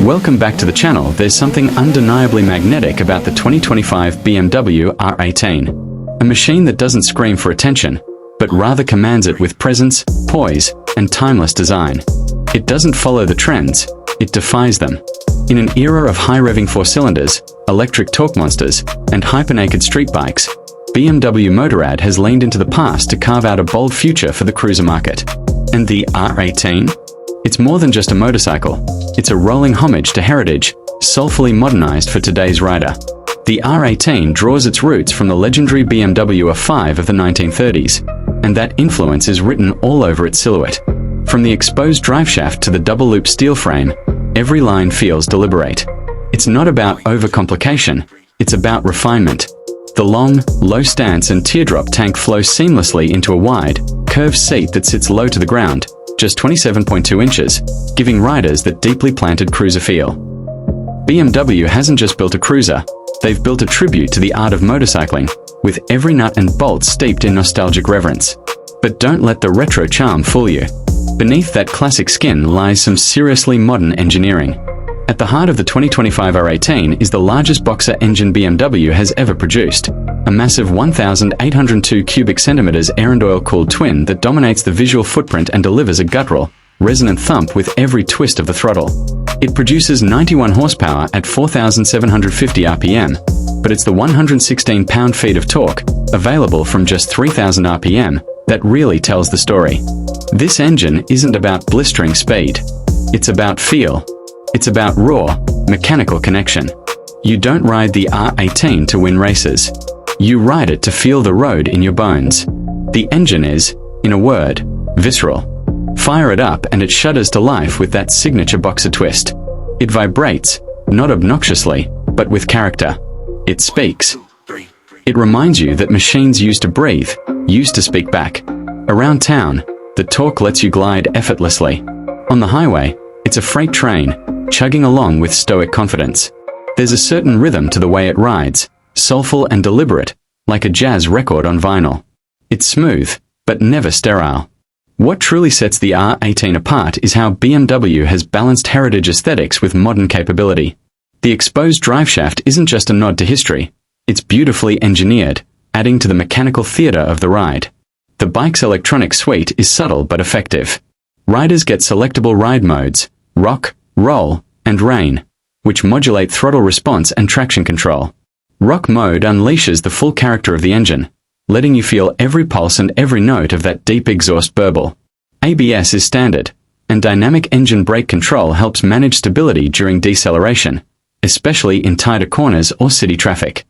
Welcome back to the channel. There's something undeniably magnetic about the 2025 BMW R18. A machine that doesn't scream for attention, but rather commands it with presence, poise, and timeless design. It doesn't follow the trends, it defies them. In an era of high-revving four-cylinders, electric torque monsters, and hyper-naked street bikes, BMW Motorrad has leaned into the past to carve out a bold future for the cruiser market. And the R18? It's more than just a motorcycle. It's a rolling homage to heritage, soulfully modernized for today's rider. The R18 draws its roots from the legendary BMW R5 of the 1930s, and that influence is written all over its silhouette. From the exposed driveshaft to the double-loop steel frame, every line feels deliberate. It's not about overcomplication, it's about refinement. The long, low stance and teardrop tank flow seamlessly into a wide, curved seat that sits low to the ground, just 27.2 inches, giving riders that deeply planted cruiser feel. BMW hasn't just built a cruiser, they've built a tribute to the art of motorcycling, with every nut and bolt steeped in nostalgic reverence. But don't let the retro charm fool you. Beneath that classic skin lies some seriously modern engineering. At the heart of the 2025 R18 is the largest boxer engine BMW has ever produced, a massive 1,802 cubic centimeters air and oil-cooled twin that dominates the visual footprint and delivers a guttural, resonant thump with every twist of the throttle. It produces 91 horsepower at 4,750 RPM, but it's the 116 pound-feet of torque, available from just 3,000 RPM, that really tells the story. This engine isn't about blistering speed. It's about feel. It's about raw, mechanical connection. You don't ride the R18 to win races. You ride it to feel the road in your bones. The engine is, in a word, visceral. Fire it up and it shudders to life with that signature boxer twist. It vibrates, not obnoxiously, but with character. It speaks. It reminds you that machines used to breathe, used to speak back. Around town, the torque lets you glide effortlessly. On the highway, it's a freight train, chugging along with stoic confidence. There's a certain rhythm to the way it rides, soulful and deliberate, like a jazz record on vinyl. It's smooth, but never sterile. What truly sets the R18 apart is how BMW has balanced heritage aesthetics with modern capability. The exposed driveshaft isn't just a nod to history, it's beautifully engineered, adding to the mechanical theater of the ride. The bike's electronic suite is subtle but effective. Riders get selectable ride modes, rock, roll, and rain, which modulate throttle response and traction control. Rock mode unleashes the full character of the engine, letting you feel every pulse and every note of that deep exhaust burble. ABS is standard, and dynamic engine brake control helps manage stability during deceleration, especially in tighter corners or city traffic.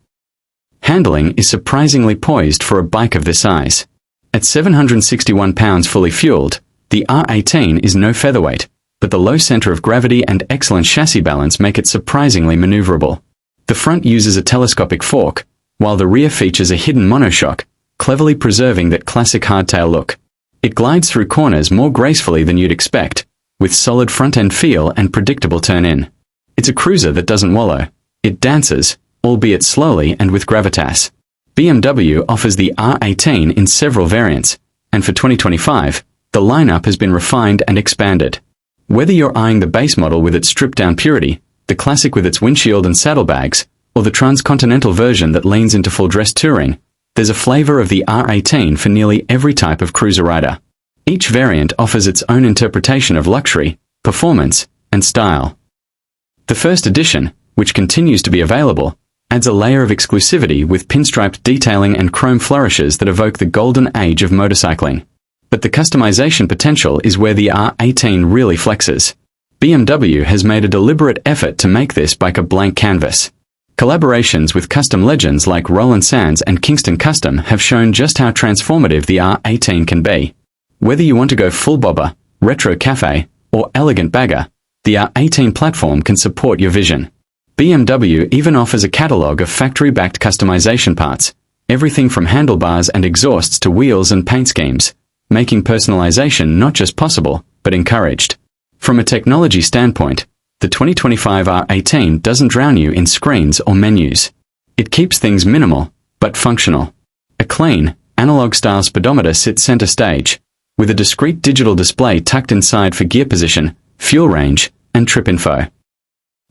Handling is surprisingly poised for a bike of this size. At 761 pounds fully fueled, the R18 is no featherweight, but the low center of gravity and excellent chassis balance make it surprisingly maneuverable. The front uses a telescopic fork, while the rear features a hidden monoshock, cleverly preserving that classic hardtail look. It glides through corners more gracefully than you'd expect, with solid front-end feel and predictable turn-in. It's a cruiser that doesn't wallow. It dances, albeit slowly and with gravitas. BMW offers the R18 in several variants, and for 2025, the lineup has been refined and expanded. Whether you're eyeing the base model with its stripped-down purity, the classic with its windshield and saddlebags, or the transcontinental version that leans into full-dress touring, there's a flavor of the R18 for nearly every type of cruiser rider. Each variant offers its own interpretation of luxury, performance, and style. The first edition, which continues to be available, adds a layer of exclusivity with pinstriped detailing and chrome flourishes that evoke the golden age of motorcycling. But the customization potential is where the R18 really flexes. BMW has made a deliberate effort to make this bike a blank canvas. Collaborations with custom legends like Roland Sands and Kingston Custom have shown just how transformative the R18 can be. Whether you want to go full bobber, retro cafe, or elegant bagger, the R18 platform can support your vision. BMW even offers a catalog of factory-backed customization parts, everything from handlebars and exhausts to wheels and paint schemes, making personalization not just possible, but encouraged. From a technology standpoint, the 2025 R18 doesn't drown you in screens or menus. It keeps things minimal, but functional. A clean, analog-style speedometer sits center stage, with a discrete digital display tucked inside for gear position, fuel range, and trip info.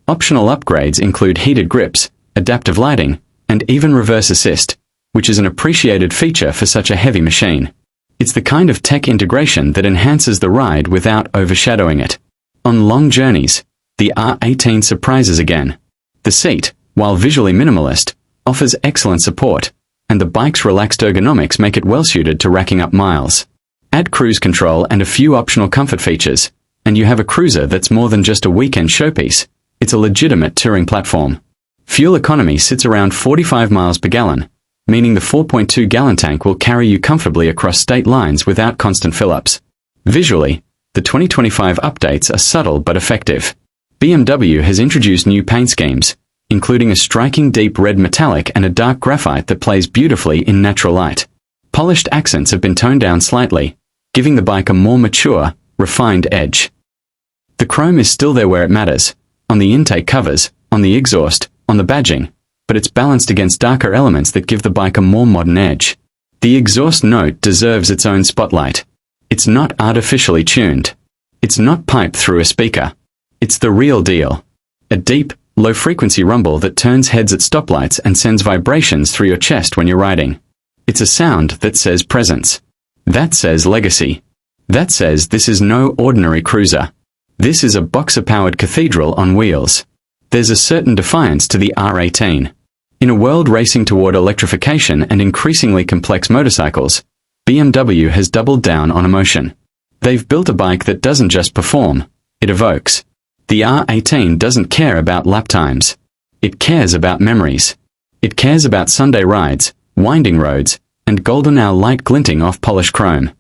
Optional upgrades include heated grips, adaptive lighting, and even reverse assist, which is an appreciated feature for such a heavy machine. It's the kind of tech integration that enhances the ride without overshadowing it. On long journeys, the R18 surprises again. The seat, while visually minimalist, offers excellent support, and the bike's relaxed ergonomics make it well-suited to racking up miles. Add cruise control and a few optional comfort features, and you have a cruiser that's more than just a weekend showpiece. It's a legitimate touring platform. Fuel economy sits around 45 miles per gallon, meaning the 4.2-gallon tank will carry you comfortably across state lines without constant fill-ups. Visually, the 2025 updates are subtle but effective. BMW has introduced new paint schemes, including a striking deep red metallic and a dark graphite that plays beautifully in natural light. Polished accents have been toned down slightly, giving the bike a more mature, refined edge. The chrome is still there where it matters, on the intake covers, on the exhaust, on the badging, but it's balanced against darker elements that give the bike a more modern edge. The exhaust note deserves its own spotlight. It's not artificially tuned. It's not piped through a speaker. It's the real deal. A deep, low-frequency rumble that turns heads at stoplights and sends vibrations through your chest when you're riding. It's a sound that says presence. That says legacy. That says this is no ordinary cruiser. This is a boxer-powered cathedral on wheels. There's a certain defiance to the R18. In a world racing toward electrification and increasingly complex motorcycles, BMW has doubled down on emotion. They've built a bike that doesn't just perform, it evokes. The R18 doesn't care about lap times. It cares about memories. It cares about Sunday rides, winding roads, and golden hour light glinting off polished chrome.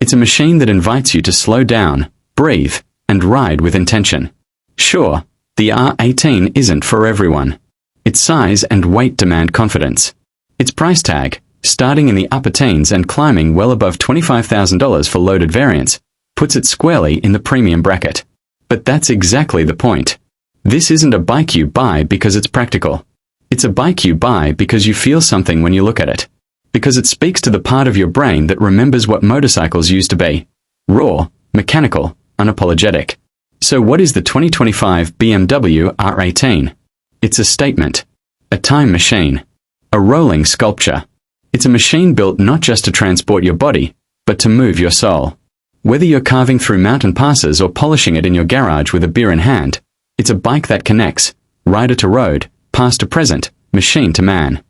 It's a machine that invites you to slow down, breathe, and ride with intention. Sure, the R18 isn't for everyone. Its size and weight demand confidence. Its price tag, starting in the upper teens and climbing well above $25,000 for loaded variants, puts it squarely in the premium bracket. But that's exactly the point. This isn't a bike you buy because it's practical. It's a bike you buy because you feel something when you look at it. Because it speaks to the part of your brain that remembers what motorcycles used to be. Raw, mechanical, unapologetic. So what is the 2025 BMW R18? It's a statement. A time machine. A rolling sculpture. It's a machine built not just to transport your body, but to move your soul. Whether you're carving through mountain passes or polishing it in your garage with a beer in hand, it's a bike that connects, rider to road, past to present, machine to man.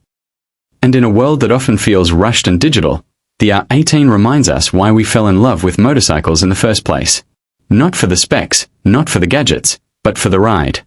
And in a world that often feels rushed and digital, the R18 reminds us why we fell in love with motorcycles in the first place. Not for the specs, not for the gadgets, but for the ride.